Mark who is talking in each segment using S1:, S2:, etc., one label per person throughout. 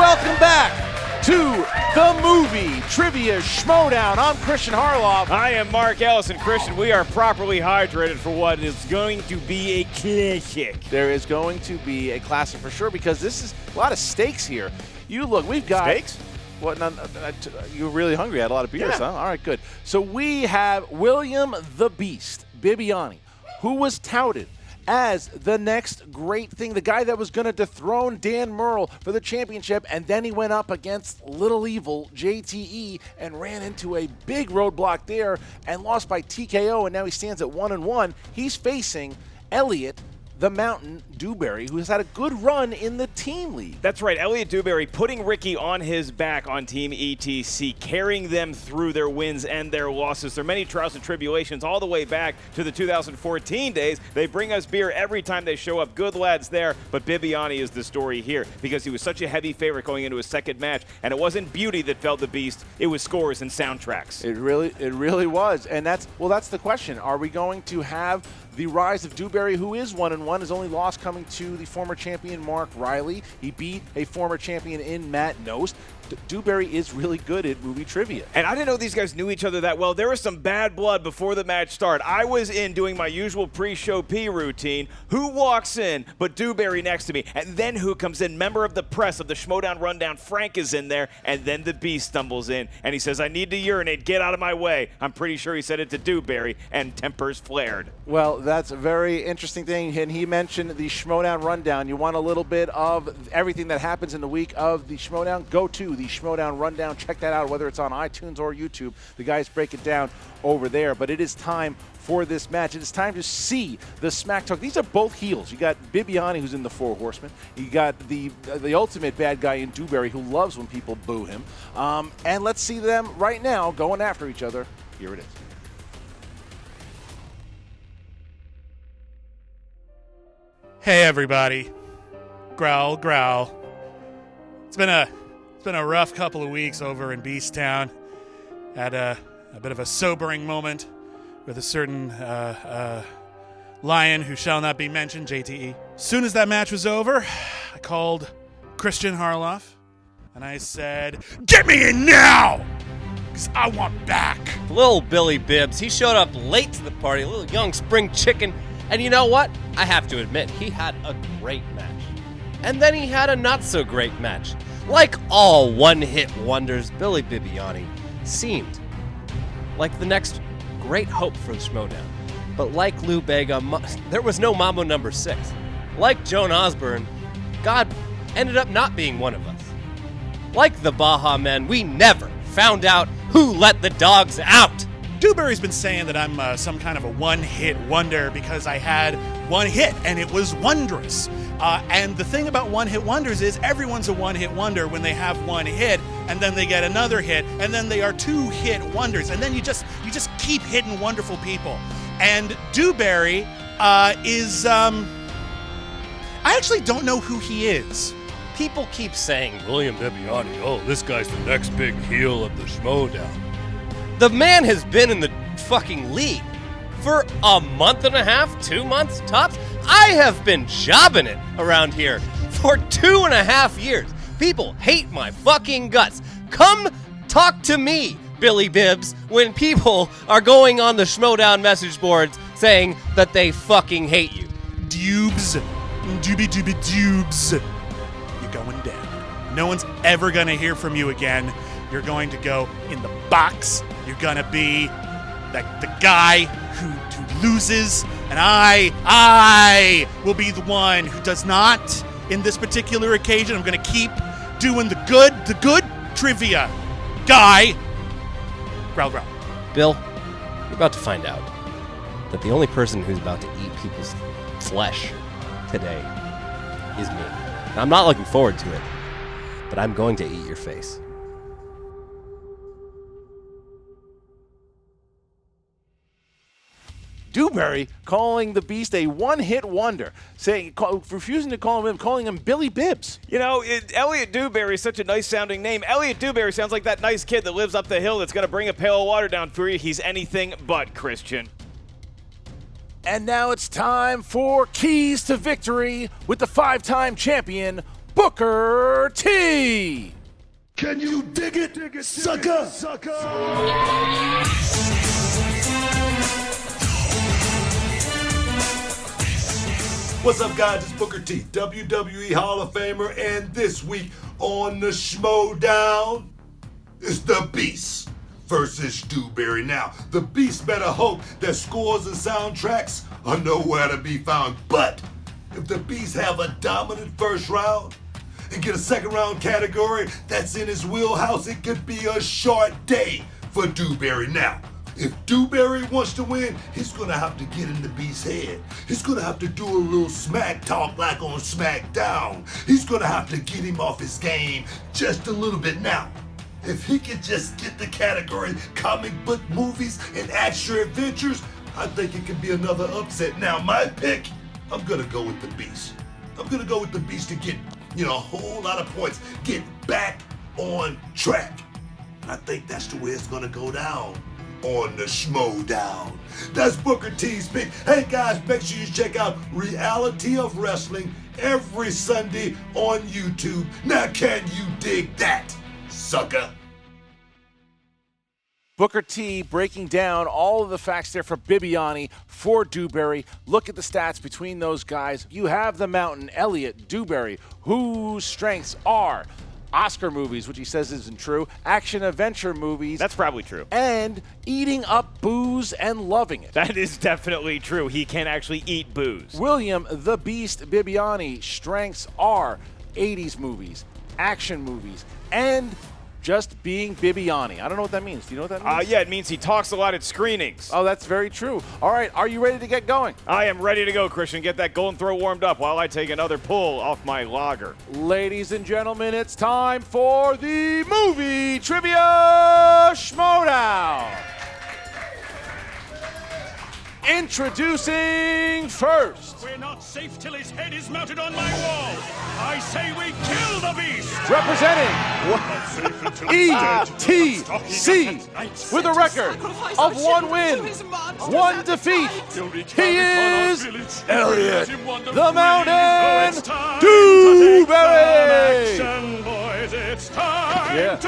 S1: welcome back to the Movie Trivia Schmoedown. I'm Christian Harloff.
S2: I am Mark Ellis, and Christian, we are properly hydrated for what is going to be a classic.
S1: There is going to be a classic for sure, because this is a lot of stakes here. You look, we've got...
S2: Steaks?
S1: What? You're really hungry. Had a lot of beers,
S2: Yeah.
S1: huh? All right, good. So we have William the Beast Bibbiani, who was touted as the next great thing, the guy that was going to dethrone Dan Murrell for the championship, and then he went up against Little Evil, JTE, and ran into a big roadblock there and lost by TKO, and now he stands at 1-1. He's facing Eliot the Mountain Dewberry, who has had a good run in the team league.
S2: That's right, Eliot Dewberry putting Ricky on his back on Team ETC, carrying them through their wins and their losses. There are many trials and tribulations all the way back to the 2014 days. They bring us beer every time they show up. Good lads there, but Bibbiani is the story here because he was such a heavy favorite going into his second match, and it wasn't beauty that felled the beast, it was scores and soundtracks.
S1: It really was, and that's the question. Are we going to have the rise of Dewberry, who is 1-1, his only loss coming to the former champion Mark Riley? He beat a former champion in Matt Nost. Dewberry is really good at movie trivia.
S2: And I didn't know these guys knew each other that well. There was some bad blood before the match started. I was in doing my usual pre-show pee routine. Who walks in but Dewberry next to me? And then who comes in? Member of the press of the Schmoedown Rundown, Frank, is in there. And then the Beast stumbles in and he says, "I need to urinate. Get out of my way." I'm pretty sure he said it to Dewberry, and tempers flared.
S1: Well, that's a very interesting thing, and he mentioned the Schmoedown Rundown. You want a little bit of everything that happens in the week of the Schmoedown? Go to the Schmoedown Rundown. Check that out, whether it's on iTunes or YouTube. The guys break it down over there. But it is time for this match. It is time to see the smack talk. These are both heels. You got Bibbiani, who's in the Four Horsemen. You got the ultimate bad guy in Dewberry, who loves when people boo him. And let's see them right now going after each other. Here it is.
S3: Hey everybody, growl, growl. It's been a rough couple of weeks over in Beasttown. Had a bit of a sobering moment with a certain lion who shall not be mentioned, JTE. As soon as that match was over, I called Christian Harloff and I said, "Get me in now, because I want back."
S4: Little Billy Bibbs, he showed up late to the party, a little young spring chicken. And you know what? I have to admit, he had a great match. And then he had a not-so-great match. Like all one-hit wonders, Billy Bibbiani seemed like the next great hope for the Schmoedown. But like Lou Bega, there was no Mambo number 6. Like Joan Osborne, God ended up not being one of us. Like the Baja Men, we never found out who let the dogs out.
S3: Dewberry's been saying that I'm some kind of a one-hit wonder because I had one hit, and it was wondrous. And the thing about one-hit wonders is everyone's a one-hit wonder when they have one hit, and then they get another hit, and then they are two-hit wonders, and then you just keep hitting wonderful people. And Dewberry is I actually don't know who he is.
S4: People keep saying, William Bibbiani, oh, this guy's the next big heel of the Schmoedown. The man has been in the fucking league for a month and a half, 2 months tops. I have been jobbing it around here for 2.5 years. People hate my fucking guts. Come talk to me, Billy Bibbs, when people are going on the Schmoedown message boards saying that they fucking hate you.
S3: Dubes, dubes, you're going down. No one's ever gonna hear from you again. You're going to go in the box. You're going to be the guy who loses. And I will be the one who does not, in this particular occasion. I'm going to keep doing the good trivia. Guy. Growl, growl.
S4: Bill, you're about to find out that the only person who's about to eat people's flesh today is me. Now, I'm not looking forward to it, but I'm going to eat your face.
S1: Dewberry calling the Beast a one-hit wonder, refusing to call him, calling him Billy Bibbs.
S2: You know, Eliot Dewberry is such a nice-sounding name. Eliot Dewberry sounds like that nice kid that lives up the hill that's going to bring a pail of water down for you. He's anything but Christian.
S1: And now it's time for Keys to Victory with the 5-time champion, Booker T.
S5: Can you dig it, sucker? What's up, guys? It's Booker T, WWE Hall of Famer, and this week on the Schmoedown, it's the Beast versus Dewberry. Now, the Beast better hope that scores and soundtracks are nowhere to be found, but if the Beast have a dominant first round and get a second round category that's in his wheelhouse, it could be a short day for Dewberry. Now, if Dewberry wants to win, he's gonna have to get in the Beast's head. He's gonna have to do a little smack talk like on SmackDown. He's gonna have to get him off his game just a little bit. Now, if he could just get the category comic book movies and action adventures, I think it could be another upset. Now, my pick, I'm gonna go with the Beast. I'm gonna go with the Beast to get, a whole lot of points, get back on track. And I think that's the way it's gonna go down on the Schmoedown. That's Booker T's pick. Hey guys, make sure you check out Reality of Wrestling every Sunday on YouTube. Now can you dig that, sucker?
S1: Booker T breaking down all of the facts there for Bibbiani, for Dewberry. Look at the stats between those guys. You have the mountain, Eliot Dewberry, whose strengths are Oscar movies, which he says isn't true, action-adventure movies.
S2: That's probably true.
S1: And eating up booze and loving it.
S2: That is definitely true. He can actually eat booze.
S1: William the Beast Bibbiani, strengths are 80s movies, action movies, and just being Bibbiani. I don't know what that means. Do you know what that means?
S2: Yeah, it means he talks a lot at screenings.
S1: Oh, that's very true. All right, are you ready to get going?
S2: I am ready to go, Christian. Get that golden throw warmed up while I take another pull off my lager.
S1: Ladies and gentlemen, it's time for the Movie Trivia Schmoedown. Introducing first.
S6: We're not safe till his head is mounted on my wall. I say we kill the Beast.
S1: Representing ETC with a record of 1 win, 1 defeat. He is Eliot the Mountain Dewberry. Yeah.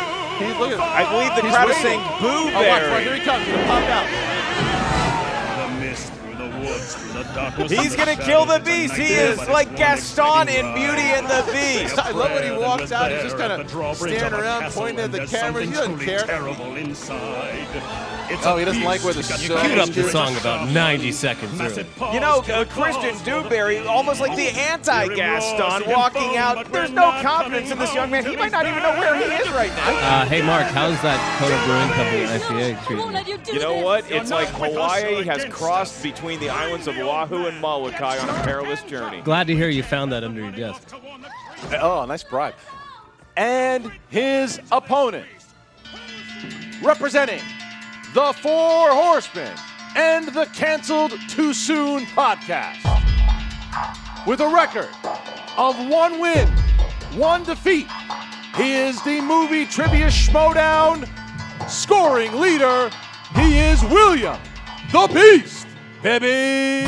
S1: Look at
S2: I believe the crowd is saying Boo
S1: Oh, watch,
S2: Berry.
S1: here he comes. He's going to pop out.
S2: He's going to kill the Beast. He is like Gaston in Beauty and the Beast.
S1: I love when he walks out. He's just kind of staring around, pointing at the camera. He doesn't care. Oh, he doesn't like where the
S4: Queued up the song about 90 seconds early.
S2: You know, Christian Dewberry, almost like the anti-Gaston, walking out. There's no confidence in this young man. He might not even know where he is right now.
S4: Hey, Mark, how's that Kona Brewing Company IPA treating you?
S2: You know what? It's like Hawaii has crossed between the islands of Oahu and Molokai on a perilous journey.
S4: Glad to hear you found that under your desk.
S1: Oh, nice bribe. And his opponent, representing the Four Horsemen and the Canceled Too Soon podcast, with a record of 1 win, 1 defeat, he is the Movie Trivia Schmoedown scoring leader. He is William the Beast Bibbiani.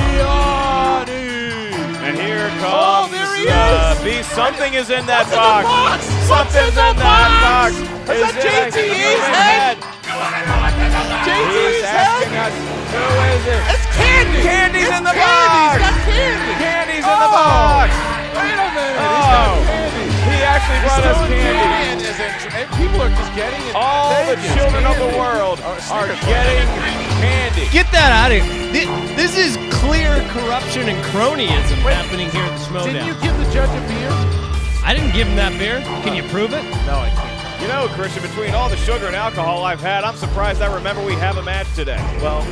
S2: And here comes
S1: there he
S2: the Beast. Something is in that box. Something's in that box.
S1: Is that JTE's head? JTE's
S2: asking
S1: head?
S2: us, who is it?
S1: It's candy.
S2: Candy's
S1: It's
S2: in the
S1: candy.
S2: box.
S1: He's got candy.
S2: Candy's in the box.
S1: Wait a minute. He's
S2: Oh,
S1: got candy.
S2: he actually brought us candy.
S1: And people are just getting it.
S2: All the children of the world are getting candy.
S4: Get that out of here. This is clear corruption and cronyism happening here at the Schmoedown.
S1: Didn't you give the judge a beer?
S4: I didn't give him that beer. Can you prove it?
S1: No, I can't.
S2: You know, Christian, between all the sugar and alcohol I've had, I'm surprised I remember we have a match today.
S1: Well,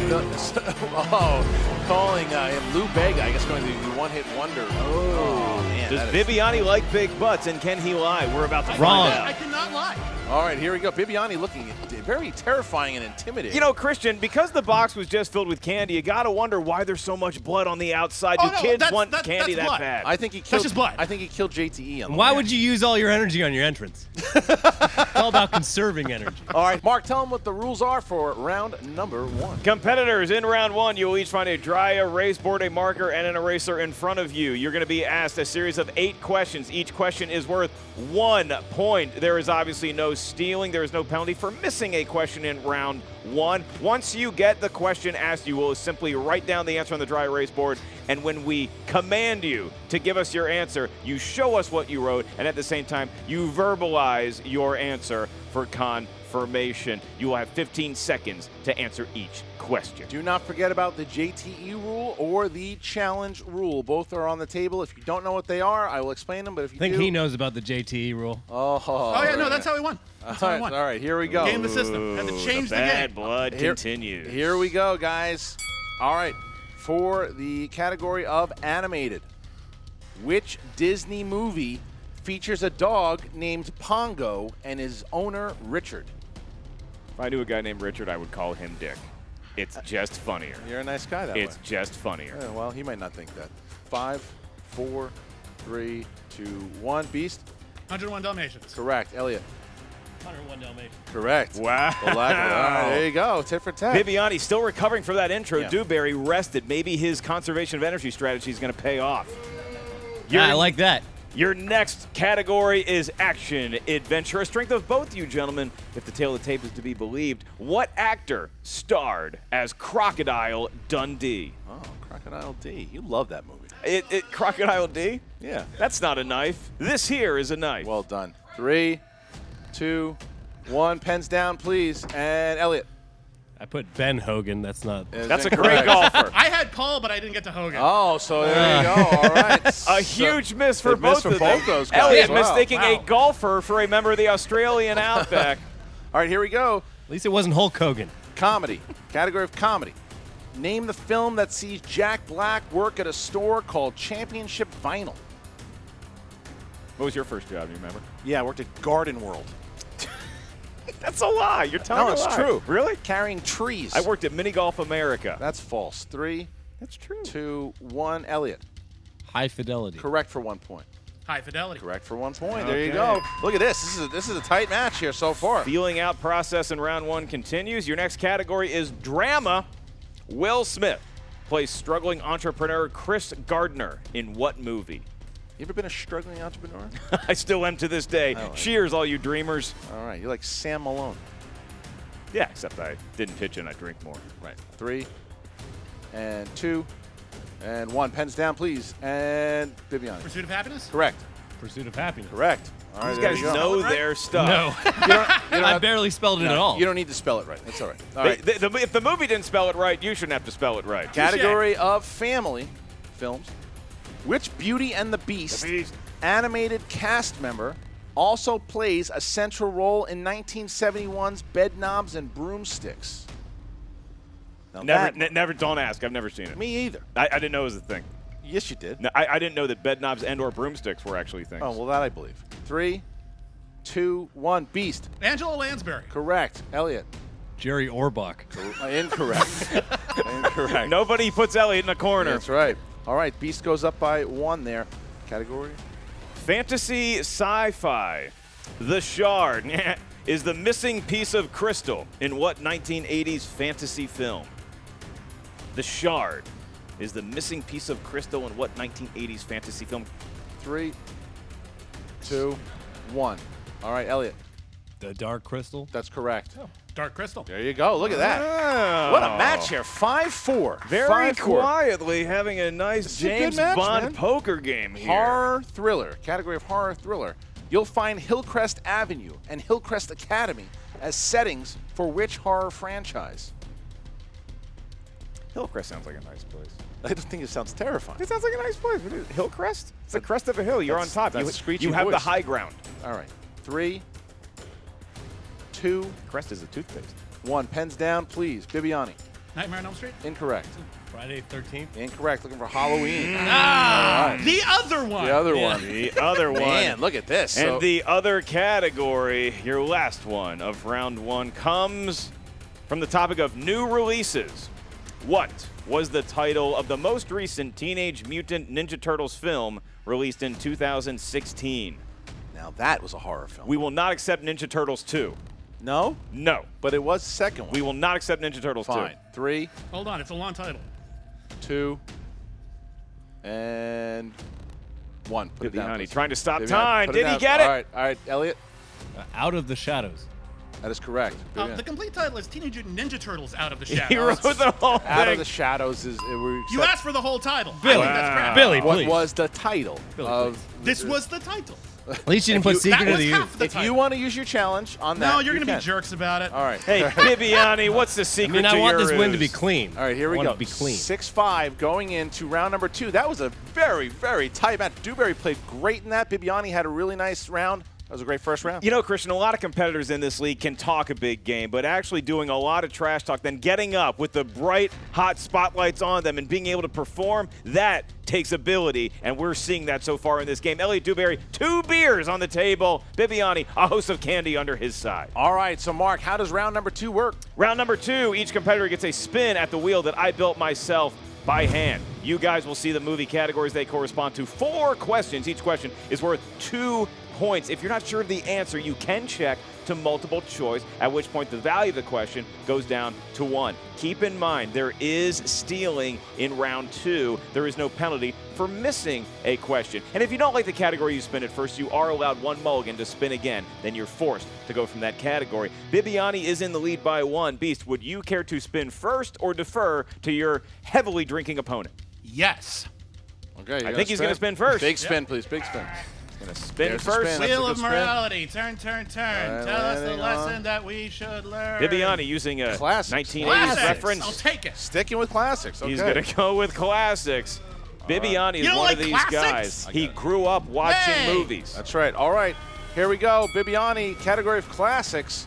S1: calling him Lou Bega, I guess going to be one-hit wonder. Oh, man.
S2: Does Bibbiani like big butts, and can he lie? We're about to
S4: Wrong.
S2: find out.
S3: I cannot lie.
S1: All right, here we go. Bibbiani looking very terrifying and intimidating.
S2: You know, Christian, because the box was just filled with candy, you got to wonder why there's so much blood on the outside. Do kids want candy that
S3: blood.
S2: bad?
S1: I think he killed.
S3: That's just blood.
S1: I think he killed JTE. On the
S4: Why
S1: way.
S4: would you use all your energy on your entrance? It's all about conserving energy.
S1: All right, Mark, tell him what the rules are for round number 1.
S2: Competitors, in round 1, you will each find a dry erase board, a marker, and an eraser in front of you. You're going to be asked a series of 8 questions. Each question is worth 1 point. There is obviously no stealing. There is no penalty for missing a question in round 1. Once you get the question asked, you will simply write down the answer on the dry erase board, and when we command you to give us your answer, you show us what you wrote, and at the same time, you verbalize your answer for confirmation. You will have 15 seconds to answer each question.
S1: Do not forget about the JTE rule or the challenge rule. Both are on the table. If you don't know what they are, I will explain them. But if you
S4: I think
S1: do,
S4: he knows about the JTE rule.
S3: Oh, yeah, no, that's how he won. That's how he won.
S1: All right, here we go.
S3: Game the system. Had to change the game.
S2: Bad blood continues.
S1: Here we go, guys. All right, for the category of animated, which Disney movie features a dog named Pongo and his owner Richard?
S2: If I knew a guy named Richard, I would call him Dick. It's just funnier.
S1: You're a nice guy that
S2: It's
S1: way.
S2: just funnier.
S1: Yeah, well, he might not think that. 5, 4, 3, 2, 1. Beast?
S3: 101 Dalmatians.
S1: Correct. Elliot?
S4: 101 Dalmatians.
S1: Correct.
S2: Wow.
S1: The lack of- all right, there you go. Tit for tat.
S2: Bibbiani still recovering from that intro.
S1: Yeah.
S2: Dewberry rested. Maybe his conservation of energy strategy is going to pay off.
S4: Yeah, I like that.
S2: Your next category is action adventure. A strength of both you gentlemen, if the tale of the tape is to be believed. What actor starred as Crocodile Dundee?
S1: Oh, Crocodile D. You love that movie.
S2: Crocodile D?
S1: Yeah.
S2: That's not a knife. This here is a knife.
S1: Well done. 3, 2, 1. Pens down, please. And Elliot.
S4: I put Ben Hogan. That's not.
S2: That's a
S1: incorrect.
S2: great golfer.
S3: I had Paul, but I didn't get to Hogan.
S1: Oh, so there you go. All right.
S2: A huge miss for
S1: Big miss
S2: both
S1: for
S2: of them.
S1: both those guys.
S2: Elliot
S1: Wow.
S2: mistaking a
S3: Wow.
S2: golfer for a member of the Australian Outback.
S1: All right, here we go.
S4: At least it wasn't Hulk Hogan.
S1: Comedy. Category of comedy. Name the film that sees Jack Black work at a store called Championship Vinyl.
S2: What was your first job, you remember?
S1: Yeah, I worked at Garden World.
S2: That's a lie. You're telling
S1: No,
S2: a
S1: it's
S2: lie.
S1: true.
S2: Really?
S1: Carrying trees.
S2: I worked at Mini Golf America.
S1: That's false. 3,
S2: That's true.
S1: 2, 1. Elliot.
S4: High fidelity.
S1: Correct for 1 point.
S3: High fidelity.
S1: Correct for 1 point. There you
S2: Okay.
S1: go. Look at this. This is a tight match here so far.
S2: Feeling out process in round 1 continues. Your next category is drama. Will Smith plays struggling entrepreneur Chris Gardner in what movie?
S1: You ever been a struggling entrepreneur?
S2: I still am to this day.
S1: Oh,
S2: Cheers, all you dreamers.
S1: All right, you're like Sam Malone.
S2: Yeah, except I didn't pitch in. I drink more.
S1: Right. 3, and 2, and 1. Pens down, please. And Bibbiani.
S3: Pursuit of Happiness?
S1: Correct.
S4: Pursuit of happiness.
S1: Correct. All right,
S2: These
S1: there
S2: guys
S1: you go.
S2: know their stuff.
S4: No.
S1: You don't
S4: I
S1: have-
S4: barely spelled it at all.
S1: You don't need to spell it right. That's all right. All right.
S2: If the movie didn't spell it right, you shouldn't have to spell it right.
S1: Category of family films. Which Beauty and the Beast, animated cast member also plays a central role in 1971's Bedknobs and Broomsticks? Now
S2: Never. Don't ask. I've never seen it.
S1: me either.
S2: I didn't know it was a thing.
S1: Yes, you did.
S2: No, I didn't know that bed knobs and/or broomsticks were actually things.
S1: Oh, well, that I believe. 3, 2, 1. Beast.
S3: Angela Lansbury.
S1: Correct. Elliot.
S4: Jerry Orbach.
S1: Incorrect. Incorrect.
S2: Nobody puts Elliot in a corner.
S1: That's right. All right, Beast goes up by 1 there. Category?
S2: Fantasy sci-fi. The Shard is the missing piece of crystal in what 1980s fantasy film? The Shard is the missing piece of crystal in what 1980s fantasy film?
S1: 3, 2, 1. All right, Elliot.
S4: The Dark Crystal.
S1: That's correct.
S3: Dark Crystal.
S1: There you go. Look at that.
S2: Oh.
S1: What a match here. 5-4.
S2: Very
S1: 5-4.
S2: quietly having a nice
S1: This is a good
S2: James
S1: match,
S2: Bond
S1: man.
S2: poker game here.
S1: Horror thriller. Category of horror thriller. You'll find Hillcrest Avenue and Hillcrest Academy as settings for which horror franchise?
S2: Hillcrest sounds like a nice place.
S1: I don't think it sounds terrifying.
S2: It sounds like a nice place. What is it? Hillcrest? It's the crest of a hill. You're on
S1: That's-
S2: top.
S1: that's
S2: You
S1: screechy
S2: have the
S1: voice.
S2: high ground.
S1: All right. 3, 2,
S2: Crest is a toothpaste.
S1: 1. Pens down, please. Bibbiani.
S3: Nightmare on Elm Street.
S1: Incorrect.
S4: Friday 13th.
S1: Incorrect. Looking for Halloween.
S3: The other one.
S1: The other one.
S2: The other one.
S1: Man, look at this.
S2: And
S1: So-
S2: the other category, your last one of round one, comes from the topic of new releases. What was the title of the most recent Teenage Mutant Ninja Turtles film released in 2016?
S1: Now that was a horror film.
S2: We will not accept Ninja Turtles 2.
S1: No?
S2: No.
S1: But it was the second one.
S2: We will not accept Ninja Turtles 2.
S1: Fine. 3,
S3: Hold on, it's a long title.
S1: 2, and 1. Put it down,
S2: Bibbiani
S1: please.
S2: trying to stop
S1: Bibbiani,
S2: time.
S1: put
S2: Did he
S1: down.
S2: get it?
S1: All right, Elliot.
S4: Out of the Shadows.
S1: That is correct.
S3: The complete title is Teenage Mutant Ninja Turtles Out of the Shadows.
S2: He wrote the whole thing.
S1: Out of the Shadows is.
S3: You asked for the whole title.
S4: Billy.
S3: I think that's crap.
S4: Billy,
S1: What
S4: please.
S1: was the title of?
S3: This was the title.
S4: At least you didn't put Secret
S3: That
S4: of
S3: was
S4: the
S3: half
S4: Youth.
S3: the
S1: If
S3: title.
S1: you want to use your challenge on that,
S3: No, you're going to
S1: can.
S3: be jerks about it.
S1: All right.
S2: Hey, Bibbiani, what's the
S4: I
S2: secret
S4: mean, I
S2: to
S4: want
S2: your
S4: this win to be
S2: ooze?
S4: clean.
S1: All right, here we
S4: I want
S1: go.
S4: it to be clean.
S1: 6-5 going into round number 2. That was a very, very tight match. Dewberry played great in that. Bibbiani had a really nice round. That was a great first round.
S2: You know, Christian, a lot of competitors in this league can talk a big game, but actually doing a lot of trash talk, then getting up with the bright, hot spotlights on them and being able to perform, that takes ability, and we're seeing that so far in this game. Eliot Dewberry, 2 beers on the table. Bibbiani, a host of candy under his side.
S1: All right, so Mark, how does round number 2 work?
S2: Round number 2, each competitor gets a spin at the wheel that I built myself by hand. You guys will see the movie categories. They correspond to 4 questions. Each question is worth 2 points. If you're not sure of the answer, you can check to multiple choice, at which point the value of the question goes down to 1. Keep in mind, there is stealing in round 2. There is no penalty for missing a question. And if you don't like the category you spin at first, you are allowed 1 mulligan to spin again. Then you're forced to go from that category. Bibbiani is in the lead by 1. Beast, would you care to spin first or defer to your heavily drinking opponent?
S3: Yes.
S1: Okay,
S2: I think he's going to spin first.
S1: Big spin, please. Big spin.
S2: Going to spin
S1: There's the
S2: first.
S1: spin. That's
S3: Wheel
S1: a
S3: of
S1: good spin.
S3: morality. Turn, turn, turn.
S1: All right,
S3: Tell us the
S1: landing
S3: lesson
S1: on.
S3: that we should learn.
S2: Bibbiani using a
S1: Classics.
S2: 1980s
S3: Classics.
S2: reference.
S3: I'll take it.
S1: Sticking with classics. Okay.
S2: He's going to go with classics. Bibbiani
S3: You
S2: is
S3: don't
S2: one
S3: like
S2: of these
S3: classics?
S2: guys. He grew up watching
S3: Hey.
S2: movies.
S1: That's right. All right, here we go. Bibbiani, category of classics.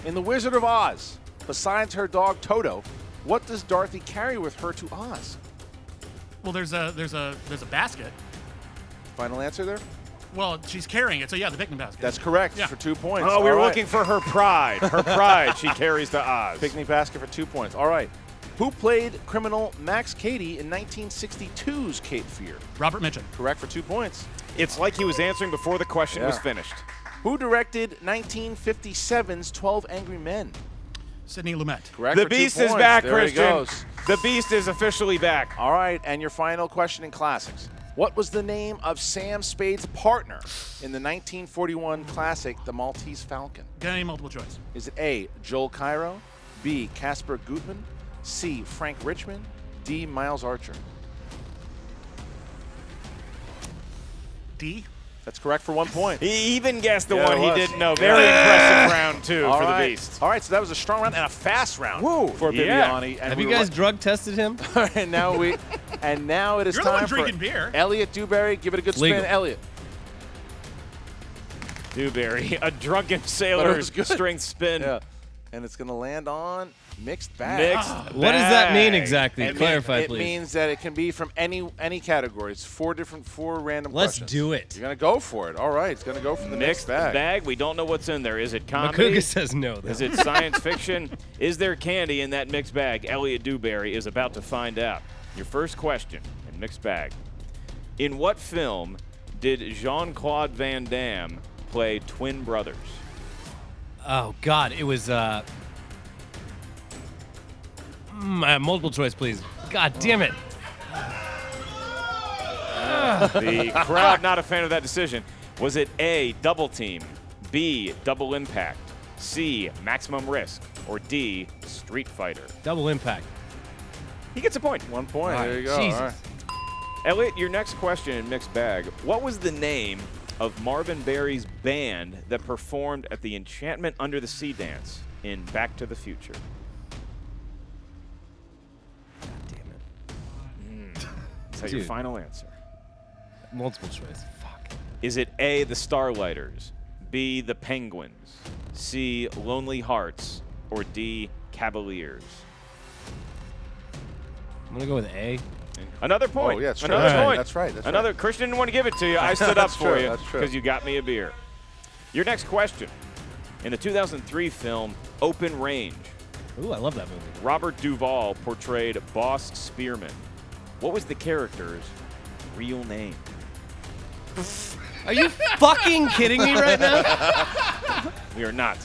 S1: In The Wizard of Oz, besides her dog Toto, what does Dorothy carry with her to Oz?
S3: Well, there's a basket.
S1: Final answer there?
S3: Well, she's carrying it, so yeah, the picnic basket.
S1: That's correct
S3: Yeah.
S1: for 2 points.
S2: Oh, we
S1: All
S2: were
S1: right.
S2: looking for her pride. Her pride she carries to Oz.
S1: Picnic basket for 2 points. All right. Who played criminal Max Cady in 1962's Cape Fear?
S3: Robert Mitchum.
S1: Correct for 2 points.
S2: It's like he was answering before the question was
S1: Yeah.
S2: finished.
S1: Who directed 1957's 12 Angry Men?
S3: Sidney Lumet.
S1: Correct
S2: The
S1: for 2
S2: Beast is
S1: points.
S2: back,
S1: There he
S2: Christian.
S1: goes.
S2: The Beast is officially back.
S1: All right, and your final question in classics. What was the name of Sam Spade's partner in the 1941 classic, The Maltese Falcon?
S3: Got any multiple choice?
S1: Is it A, Joel Cairo, B, Casper Gutman, C, Frank Richmond, D, Miles Archer?
S3: D.
S1: That's correct for 1 point.
S2: He even guessed the
S1: Yeah,
S2: one
S1: it
S2: he
S1: was.
S2: didn't know. Very impressive round 2
S1: All
S2: for
S1: right.
S2: the Beast.
S1: All right, so that was a strong round and a fast round for
S2: yeah.
S1: Bibbiani. And
S4: Have
S1: we
S4: you
S1: were
S4: guys drug tested him?
S1: and now it is
S3: You're the one
S1: time for
S3: drinking beer.
S1: Eliot Dewberry. Give it a good spin,
S4: Legal.
S1: Eliot.
S2: Dewberry, a drunken
S1: But it
S2: sailor's
S1: was good.
S2: strength spin.
S1: Yeah. And it's going to land on mixed bag.
S2: Mixed
S4: What does that mean
S2: bag.
S4: exactly?
S1: It
S4: Clarify,
S1: mean- it
S4: please.
S1: means that it can be from any category. It's four random
S4: Let's
S1: questions.
S4: do it.
S1: You're going to go for it. All right. It's going to go from the
S2: Mixed
S1: mixed bag.
S2: We don't know what's in there. Is it comedy?
S4: Makuga says no. Though.
S2: Is it science fiction? Is there candy in that mixed bag? Eliot Dewberry is about to find out. Your first question in mixed bag. In what film did Jean-Claude Van Damme play twin brothers?
S4: Oh God, it was multiple choice, please. God damn it.
S2: The crowd not a fan of that decision. Was it A, Double Team, B, Double Impact, C, Maximum Risk, or D, Street Fighter?
S4: Double impact.
S2: He gets a point.
S1: 1 point.
S4: All
S1: There
S4: right,
S1: you go.
S4: Jesus.
S1: All right.
S2: Elliot, your next question in mixed bag. What was the name of Marvin Berry's band that performed at the Enchantment Under the Sea dance in Back to the Future? God damn it. Is that your
S4: Dude.
S2: final answer?
S4: Multiple choice. Fuck.
S2: Is it A, the Starlighters, B, the Penguins, C, Lonely Hearts, or D, Cavaliers?
S4: I'm going to go with A.
S2: Another point.
S1: Oh, yeah, it's true.
S2: Another
S1: That's
S2: point.
S1: That's right. That's
S2: Another.
S1: right.
S2: Christian didn't want to give it to you. I stood up
S1: That's
S2: for
S1: true,
S2: you
S1: that's true.
S2: because you got me a beer. Your next question. In the 2003 film Open Range,
S4: Ooh, I love that movie.
S2: Robert Duvall portrayed Boss Spearman. What was the character's real name?
S4: Are you fucking kidding me right now?
S2: We are not.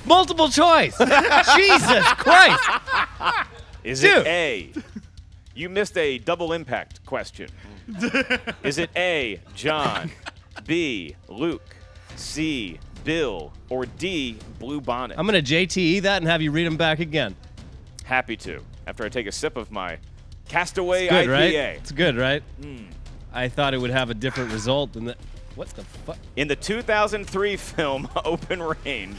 S4: Multiple choice. Jesus Christ.
S2: Is
S4: Dude.
S2: it A? You missed a double impact question. Is it A, John, B, Luke, C, Bill, or D, Blue Bonnet?
S4: I'm going to JTE that and have you read them back again.
S2: Happy to, after I take a sip of my Castaway
S4: Good,
S2: IPA.
S4: right? It's good, right? I thought it would have a different result than that. What the fuck?
S2: In the 2003 film Open Range,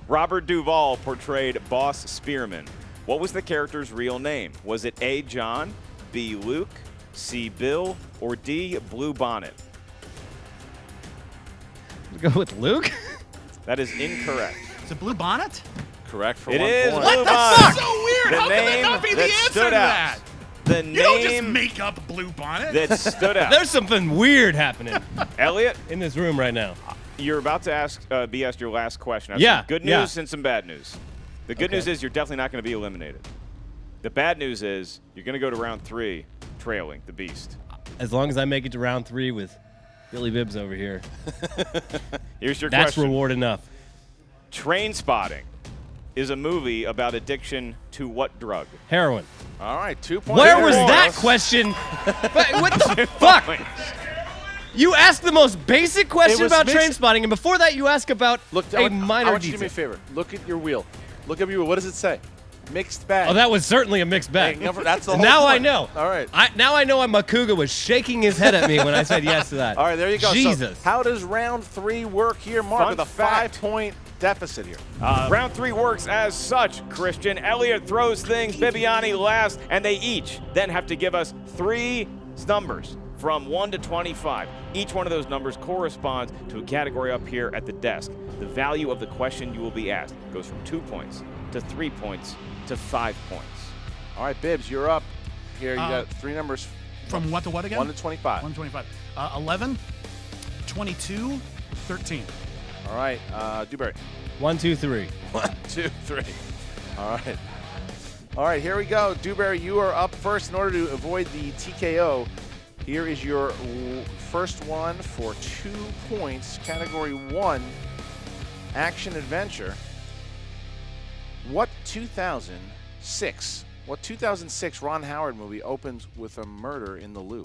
S2: Robert Duvall portrayed Boss Spearman. What was the character's real name? Was it A, John, B, Luke, C, Bill, or D, Blue Bonnet?
S4: Go with Luke?
S2: That is incorrect.
S3: Is it Blue Bonnet?
S1: Correct for
S2: It
S1: 1
S2: is
S1: point.
S2: Blue Bonnet.
S3: So weird.
S2: The
S3: How can that
S2: name
S3: not be the
S2: that
S3: answer
S2: stood
S3: to
S2: out.
S3: that?
S2: The
S3: You don't just
S2: name
S3: make up Blue Bonnet.
S2: that stood out.
S4: There's something weird happening
S2: Elliot,
S4: in this room right now.
S2: you're about to be asked your last question. I have
S4: Yeah,
S2: some good
S4: yeah.
S2: news and some bad news. The good news is you're definitely not going to be eliminated. The bad news is you're going to go to round 3 trailing the beast.
S4: As long as I make it to round 3 with Billy Bibbs over here,
S2: Here's your
S4: that's
S2: question.
S4: reward enough.
S2: Train Spotting is a movie about addiction to what drug?
S4: Heroin.
S1: All right, 2 points.
S4: Where was
S2: points.
S4: that question? What the fuck? You asked the most basic question
S1: was
S4: about
S1: mixed-
S4: train spotting, and before that you ask about
S1: Look,
S4: a
S1: I
S4: minor
S1: want you to do me a
S4: detail.
S1: favor. Look at your wheel. Look at your wheel. What does it say? Mixed bag.
S4: Oh, that was certainly a mixed bag.
S1: Hey, that's the whole
S4: Now I
S1: point.
S4: know.
S1: All right.
S4: Now I know Makuga was shaking his head at me when I said yes to that.
S1: All right, there you go.
S4: Jesus.
S1: So how does round 3 work here, Mark?
S2: Fun
S1: With a
S2: fact.
S1: 5-point deficit here.
S2: Round 3 works as such, Christian. Elliot throws things, Bibbiani last, and they each then have to give us 3 numbers from 1 to 25. Each one of those numbers corresponds to a category up here at the desk. The value of the question you will be asked goes from 2 points to 3 points to 5 points.
S1: All right, Bibbs, you're up. Here, you got 3 numbers.
S3: From what to what again?
S1: 1 to 25.
S3: 125. 11, 22, 13.
S1: All right, Dewberry.
S4: 1, 2, 3.
S1: 1, 2, 3. All right. All right, here we go. Dewberry, you are up first in order to avoid the TKO. Here is your first one for 2 points. Category 1, action adventure. What 2006 Ron Howard movie opens with a murder in the loo?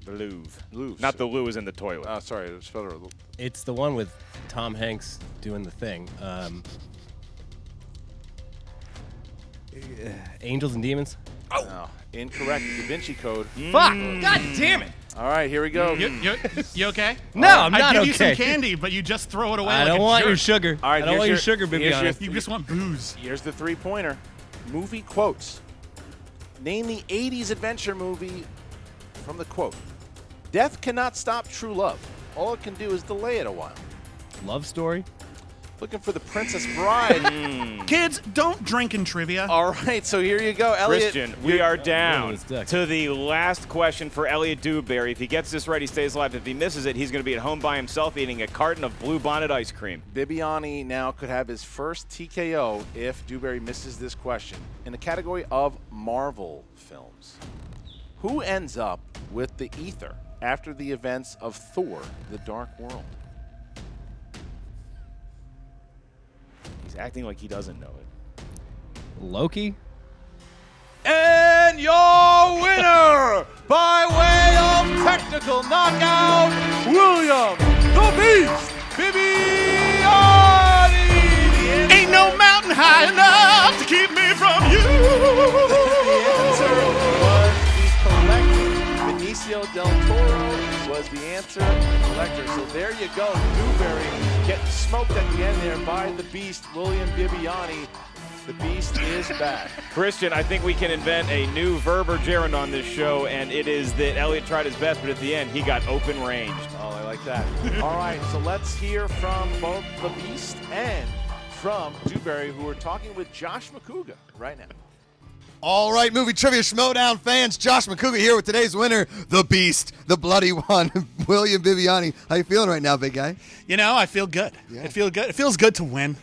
S2: The Louvre.
S1: Louvre.
S2: Not the loo is in the toilet.
S1: Sorry, I spelled it.
S4: It's the one with Tom Hanks doing the thing. Angels and Demons.
S1: Oh, incorrect. Da Vinci Code.
S4: Fuck! God damn it!
S1: All right, here we go.
S3: You okay?
S4: No, I'm not
S3: I give
S4: okay.
S3: you some candy, but you just throw it away
S4: I
S3: like
S4: don't
S3: a
S4: want
S3: jerk.
S4: your sugar.
S1: All right,
S4: I don't want your
S1: here's
S4: sugar,
S1: here's
S4: Bibbiani.
S3: You just want booze.
S1: Here's the 3-pointer. Movie quotes. Name the 80s adventure movie from the quote. Death cannot stop true love. All it can do is delay it a while.
S4: Love story.
S1: Looking for the Princess Bride.
S3: Kids, don't drink in trivia.
S1: All right, so here you go, Elliot.
S2: Christian, we are down
S4: his dick.
S2: to the last question for Eliot Dewberry. If he gets this right, he stays alive. If he misses it, he's going to be at home by himself eating a carton of Blue Bonnet ice cream.
S1: Bibbiani now could have his first TKO if Dewberry misses this question. In the category of Marvel films, who ends up with the ether after the events of Thor: The Dark World?
S2: He's acting like he doesn't know it.
S4: Loki.
S1: And your winner, by way of technical knockout, William the Beast Bibbiani.
S3: Ain't no mountain high enough to keep me from you.
S1: The answer was the collector. Benicio del Toro was the answer, the collector. So there you go, Dewberry getting smoked at the end there by the Beast, William Bibbiani. The Beast is back.
S2: Christian, I think we can invent a new verb or gerund on this show, and it is that Elliot tried his best, but at the end, he got open ranged.
S1: Oh, I like that. All right, so let's hear from both the Beast and from Dewberry, who are talking with Josh Makuga right now.
S7: All right, Movie Trivia Schmoedown fans, Josh McCougar here with today's winner, the Beast, the bloody one, William Bibbiani. How you feeling right now, big guy?
S3: You know, I feel good.
S7: Yeah.
S3: It feels good. It feels good to win.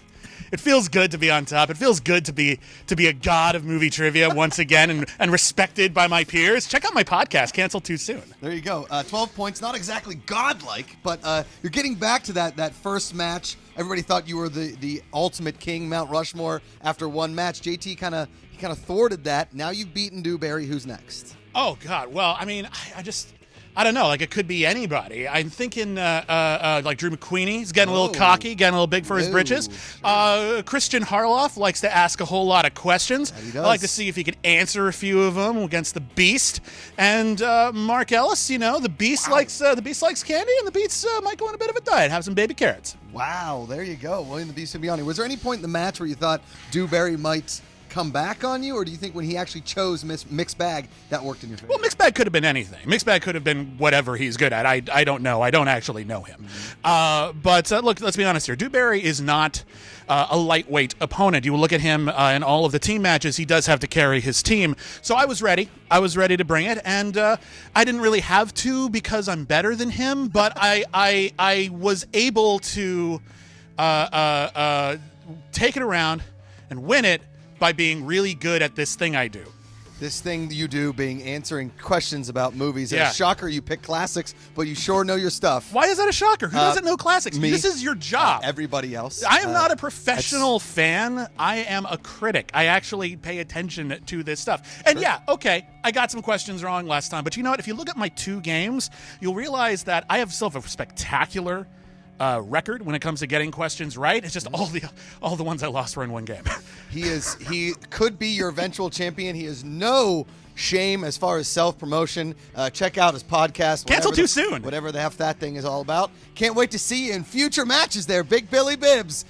S3: It feels good to be on top. It feels good to be a god of movie trivia once again and respected by my peers. Check out my podcast, Cancel Too Soon.
S7: There you go. 12 points, not exactly godlike, but you're getting back to that first match. Everybody thought you were the ultimate king, Mount Rushmore, after one match. JT kind of thwarted that. Now you've beaten Dewberry. Who's next?
S3: Oh, God. Well, I mean, I don't know. Like, it could be anybody. I'm thinking like Drew McQueenie. He's getting a little cocky, getting a little big for his britches. Sure. Christian Harloff likes to ask a whole lot of questions.
S7: He does.
S3: I like to see if he can answer a few of them against the Beast. And Mark Ellis, you know, the Beast likes candy, and the Beast might go on a bit of a diet, have some baby carrots.
S7: Wow, there you go. William the Beast Bibbiani. Was there any point in the match where you thought Dewberry might come back on you, or do you think when he actually chose Mixed Bag, that worked in your favor?
S3: Well, Mixed Bag could have been anything. Mixed Bag could have been whatever he's good at. I don't know. I don't actually know him. But look, let's be honest here. Dewberry is not a lightweight opponent. You look at him in all of the team matches, he does have to carry his team. So I was ready. I was ready to bring it, and I didn't really have to because I'm better than him, but I was able to take it around and win it by being really good at this thing I do.
S7: This thing you do being answering questions about movies.
S3: Yeah.
S7: And shocker, you pick classics, but you sure know your stuff.
S3: Why is that a shocker? Who doesn't know classics?
S7: Me.
S3: This is your job.
S7: Everybody else.
S3: I am not a professional fan. I am a critic. I actually pay attention to this stuff. And yeah, okay, I got some questions wrong last time. But you know what? If you look at my 2 games, you'll realize that I have a spectacular record when it comes to getting questions right. It's just all the ones I lost were in one game.
S7: He could be your eventual champion. He has no shame as far as self-promotion. Check out his podcast.
S3: Cancel Too Soon.
S7: Whatever the F that thing is all about. Can't wait to see you in future matches there. Big Billy Bibbs.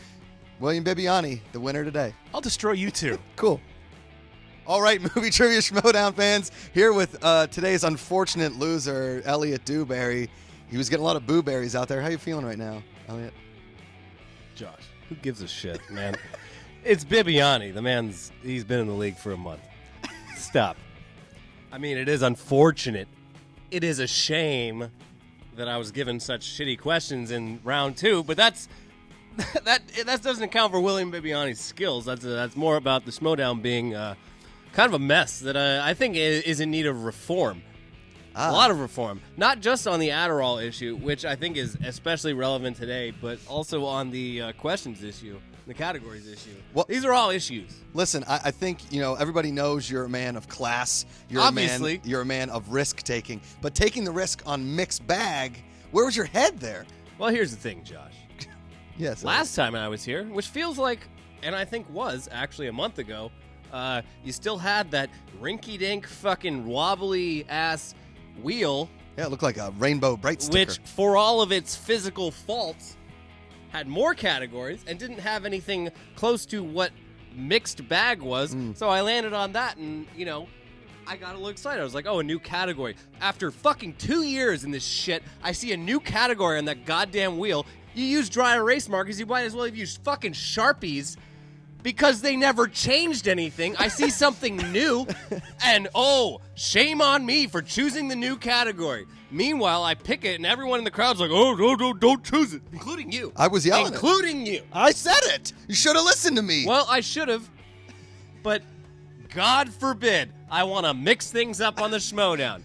S7: William Bibbiani, the winner today.
S3: I'll destroy you too.
S7: Cool. All right, Movie Trivia Schmoedown fans, here with today's unfortunate loser, Eliot Dewberry. He was getting a lot of boo-berries out there. How you feeling right now, Eliot?
S4: Josh, who gives a shit, man? It's Bibbiani. He's been in the league for a month. Stop. I mean, it is unfortunate. It is a shame that I was given such shitty questions in round 2, but that doesn't account for William Bibbiani's skills. That's more about the Schmoedown being kind of a mess that I think is in need of reform. A lot of reform, not just on the Adderall issue, which I think is especially relevant today, but also on the questions issue, the categories issue.
S7: Well,
S4: these are all issues.
S7: Listen, I think everybody knows you're a man of class.
S4: Obviously.
S7: You're a man of risk taking, but taking the risk on Mixed Bag, where was your head there?
S4: Well, here's the thing, Josh.
S7: Yes.
S4: Last time I was here, which feels like, and I think was actually a month ago, you still had that rinky-dink fucking wobbly ass wheel.
S7: Yeah, it looked like a rainbow bright sticker.
S4: Which, for all of its physical faults, had more categories and didn't have anything close to what Mixed Bag was. So I landed on that, and I got a little excited. I was like, oh, a new category. After fucking 2 years in this shit, I see a new category on that goddamn wheel. You use dry erase markers, you might as well have used fucking Sharpies, because they never changed anything. I see something new, and shame on me for choosing the new category. Meanwhile, I pick it, and everyone in the crowd's like, oh, no, don't choose it. Including you.
S7: I was yelling.
S4: Including you.
S7: I said it. You should have listened to me.
S4: Well, I should have, but God forbid I want to mix things up on the Schmoedown.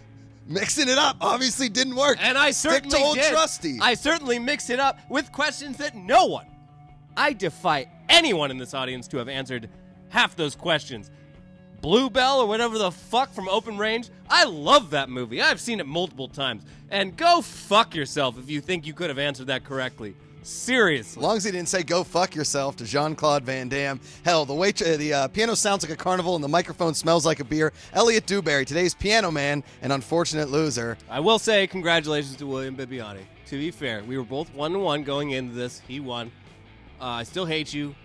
S7: Mixing it up obviously didn't work.
S4: And I certainly
S7: Stick to old
S4: did.
S7: Trusty.
S4: I certainly mixed it up with questions that no one, I defy anyone in this audience to have answered half those questions. Bluebell or whatever the fuck from Open Range, I love that movie. I've seen it multiple times. And go fuck yourself if you think you could have answered that correctly. Seriously.
S7: As long as he didn't say "go fuck yourself" to Jean-Claude Van Damme. Hell, the piano sounds like a carnival and the microphone smells like a beer. Eliot Dewberry, today's piano man, an unfortunate loser.
S4: I will say congratulations to William Bibbiani. To be fair, we were both 1-1 going into this. He won. I still hate you.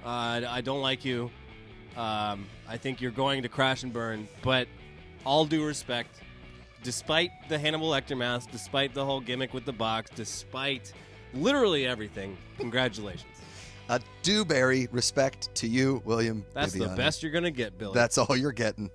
S4: I don't like you. I think you're going to crash and burn. But all due respect, despite the Hannibal Lecter mask, despite the whole gimmick with the box, despite literally everything, congratulations.
S7: Dewberry, respect to you, William.
S4: That's the
S7: Bibbiani.
S4: best you're going to get, Billy.
S7: That's all you're getting.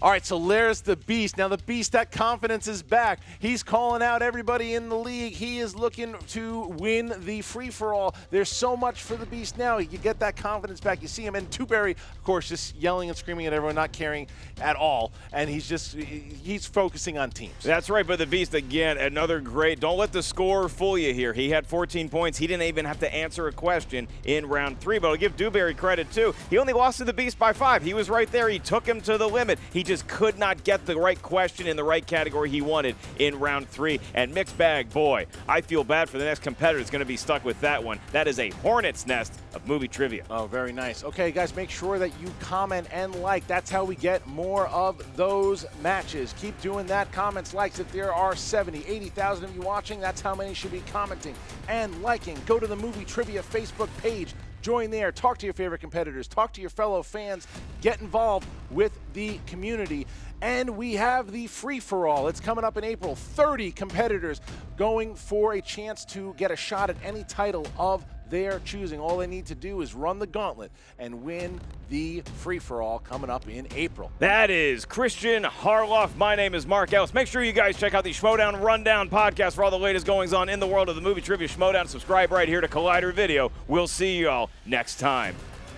S1: All right, so there's the Beast. Now the Beast, that confidence is back. He's calling out everybody in the league. He is looking to win the free-for-all. There's so much for the Beast now. You get that confidence back. You see him. And Dewberry, of course, just yelling and screaming at everyone, not caring at all. And he's focusing on teams.
S2: That's right, but the Beast, again, another great. Don't let the score fool you here. He had 14 points. He didn't even have to answer a question in round 3. But I'll give Dewberry credit, too. He only lost to the Beast by 5. He was right there. He took him to the limit. He just could not get the right question in the right category he wanted in round 3. And Mixed Bag, boy, I feel bad for the next competitor that's going to be stuck with that one. That is a hornet's nest of movie trivia.
S1: Oh, very nice. Okay, guys, make sure that you comment and like. That's how we get more of those matches. Keep doing that. Comments, likes. If there are 70, 80,000 of you watching, that's how many should be commenting and liking. Go to the Movie Trivia Facebook page. Join there, talk to your favorite competitors, talk to your fellow fans, get involved with the community. And we have the free-for-all. It's coming up in April. 30 competitors going for a chance to get a shot at any title of their choosing. All they need to do is run the gauntlet and win the free-for-all coming up in April.
S2: That is Christian Harloff. My name is Mark Ellis. Make sure you guys check out the Schmoedown Rundown podcast for all the latest goings on in the world of the Movie Trivia Schmoedown. Subscribe right here to Collider Video. We'll see you all next time.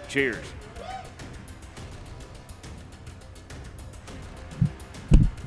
S2: Cheers.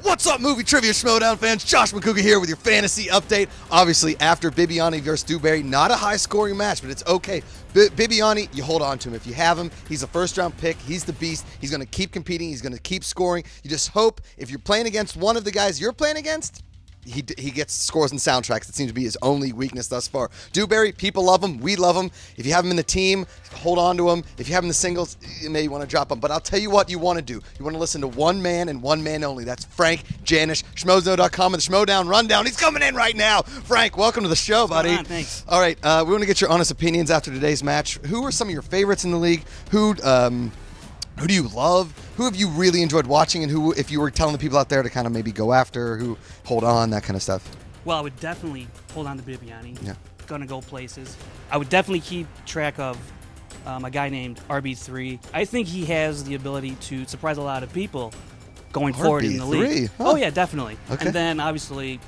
S7: What's up, Movie Trivia Schmoedown fans? Josh McCouga here with your fantasy update. Obviously, after Bibbiani versus Dewberry, not a high-scoring match, but it's okay. Bibbiani, you hold on to him. If you have him, he's a first-round pick. He's the Beast. He's going to keep competing. He's going to keep scoring. You just hope if you're playing against one of the guys you're playing against, he gets scores and soundtracks. That seems to be his only weakness thus far. Dewberry, people love him. We love him. If you have him in the team, hold on to him. If you have him in the singles, you may want to drop him. But I'll tell you what you want to do. You want to listen to one man and one man only. That's Frank Janish, Schmoedown.com and the Schmoedown Rundown. He's coming in right now. Frank, welcome to the show, buddy.
S8: Thanks.
S7: All right, we want to get your honest opinions after today's match. Who are some of your favorites in the league? Who do you love? Who have you really enjoyed watching, and who, if you were telling the people out there to kind of maybe go after, who hold on, that kind of stuff?
S8: Well, I would definitely hold on to Bibbiani.
S7: Yeah.
S8: Gonna go places. I would definitely keep track of a guy named RB3. I think he has the ability to surprise a lot of people going forward in the league.
S7: Huh.
S8: Oh, yeah, definitely.
S7: Okay.
S8: And then, obviously,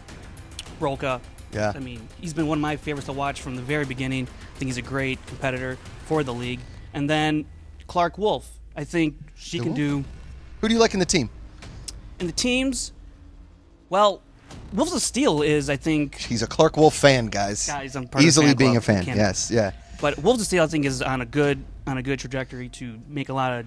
S8: Roca.
S7: Yeah.
S8: I mean, he's been one of my favorites to watch from the very beginning. I think he's a great competitor for the league. And then Clark Wolf. I think she can do.
S7: Who do you like in the team?
S8: In the teams, well, Wolves of Steel is, I think.
S7: He's a Clark Wolf fan, guys.
S8: Guys, I'm part
S7: easily
S8: of the fan
S7: being a
S8: club in
S7: fan.
S8: Canada.
S7: Yes, yeah.
S8: But Wolves of Steel, I think, is on a good trajectory to make a lot of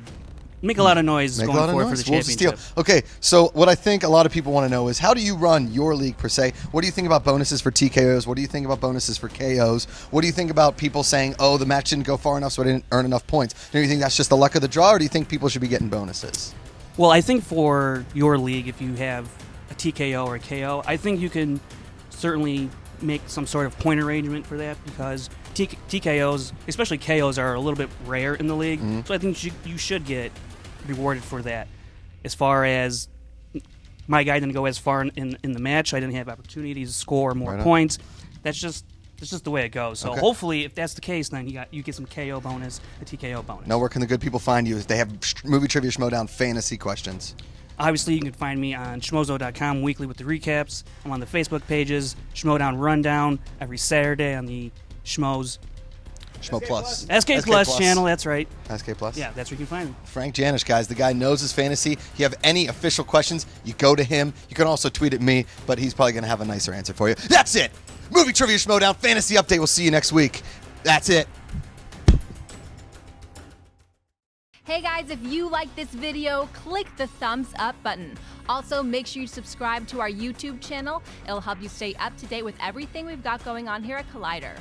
S8: noise going forward for the
S7: Wolves of
S8: championship.
S7: Steel. Okay, so what I think a lot of people want to know is, how do you run your league per se? What do you think about bonuses for TKOs? What do you think about bonuses for KOs? What do you think about people saying, oh, the match didn't go far enough, so I didn't earn enough points? Do you think that's just the luck of the draw, or do you think people should be getting bonuses?
S8: Well, I think for your league, if you have a TKO or a KO, I think you can certainly make some sort of point arrangement for that, because TKOs, especially KOs, are a little bit rare in the league.
S7: Mm-hmm.
S8: So I think you should get rewarded for that. As far as my guy didn't go as far in the match, I didn't have opportunities to score more points. That's just the way it goes. So hopefully, if that's the case, then you get some KO bonus, a TKO bonus.
S7: Now, where can the good people find you if they have Movie Trivia Schmoedown fantasy questions?
S8: Obviously, you can find me on schmozo.com weekly with the recaps. I'm on the Facebook pages, Schmoedown Rundown, every Saturday on the Schmoes.
S7: Schmo Plus.
S8: SK Plus channel, that's right.
S7: SK Plus?
S8: Yeah, that's where you can find me.
S7: Frank Janish, guys. The guy knows his fantasy. If you have any official questions, you go to him. You can also tweet at me, but he's probably going to have a nicer answer for you. That's it. Movie Trivia Schmoedown Fantasy Update. We'll see you next week. That's it.
S9: Hey guys, if you like this video, click the thumbs up button. Also, make sure you subscribe to our YouTube channel. It'll help you stay up to date with everything we've got going on here at Collider.